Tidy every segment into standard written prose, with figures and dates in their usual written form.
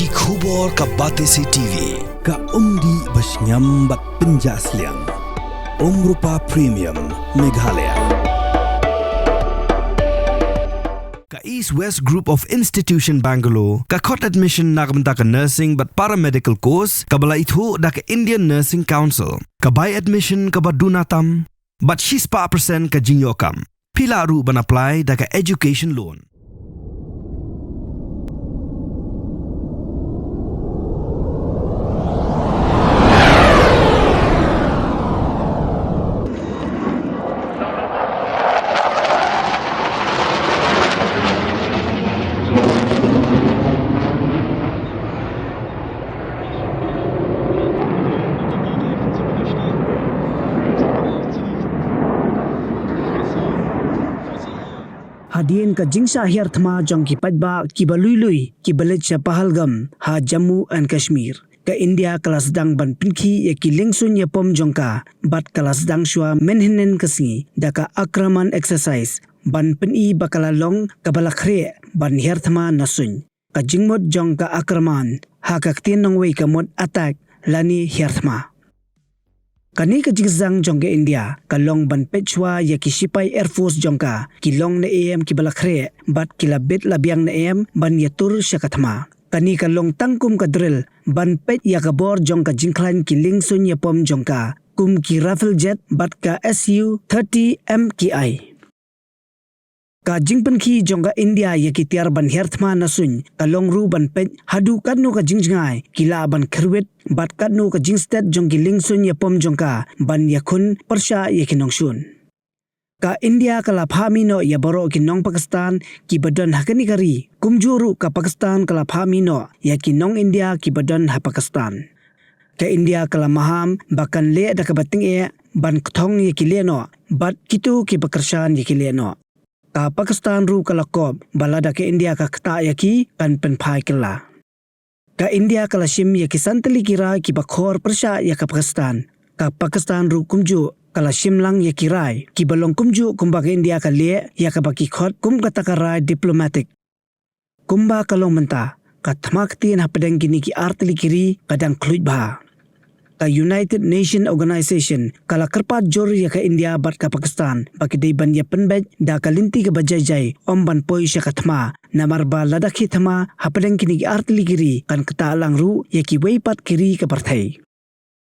Ki khubor ka Batesi TV. Ka umdi basnyam bat penjas liang. Rupa Premium Meghalaya. Ka East West Group of Institution Bangalore. Ka khot admission nagmenta ka nursing but paramedical course. Ka bala ithu da ka Indian Nursing Council. Ka buy admission ka badunatam. But she's pa percent ka jingyokam. Pila ru ban apply da ka education loan. Hadien ka jingsa hierthma jong ki padba ki balui ki balit sa Pahalgam ha Jammu and Kashmir ka India kala Sdang ban Pynher ya ki Liengsuiñ ya pom jongka bat kala Sdang Shuwa menhenen kasi da ka Aakraman exercise ban Pynher bakala long ka balakhre ban hierthma nasuñ ka jingmot jong ka Aakraman ha ka tin nong wei ka mod attack lani hierthma. Kani ka jingzang jongga India, ka long ban pechwa ya ki Sipai Air Force jongka, ki long na AM ki balakhre, bat ki labit labiang na AM ban yatur siya kathma. Kani ka long tangkum ka drill, ban pech ya ka bor jongka jingklan ki Liengsuiñ ya pom jongka, kum ki rifle jet bat ka Su-30 MKI. Ka jingpan ki jongga India ya ki tiar ban hierthma nasuñ, ka long ru ban pech hadu kadno ka jingjngai, ki la ban kherwit, bat kadno ka jingstet jong ki Liengsuiñ ya pom jongka, ban yakun persya ya ki nongshun. Ka India ka la phamino ya baro ki nong Pakistan, ki badan hakani kari, kumjuru ka Pakistan ka la phamino ya ki nong India ki badan ha Pakistan. Ka India ka la maham, bakan le da ka bating ban kthong ya ki leno, bat kitu ki pakersyan ya ki leno. Ka Pakistan ru kala kob balada ke India ka kta yaki kan penpai kala. Ka India kala shim yaki santali kira ki bakhor persya ya ka Pakistan. Ka Pakistan ru kumju kala shim lang yaki rai ki balong kumju kumba ke India ka le ya ka baki khot kum kata ka rai diplomatic. Kumba kalong menta ka thmaktin hapadang gini ki artali kiri kadang kluj bah. Ka United Nation Organization kala kerpat jor ya ka India bat ka Pakistan baki day ban ya penbej da ka linti ka bajajay om ban poi siya kathma namarba ladakhi thama hapadang kini ki artli kiri kan kata lang ru ya ki weipat kiri ka parthay.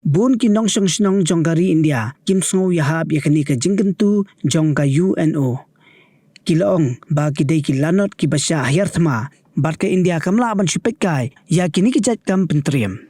Bun ki nong song snong jongari India kim sngo yahab ya kani ka jingkentu jong ka UNO. Kilaong baki day ki lanot ki basya hierthma bat ka India kamla ban sipekkai ya kini ki jat kam pentriam.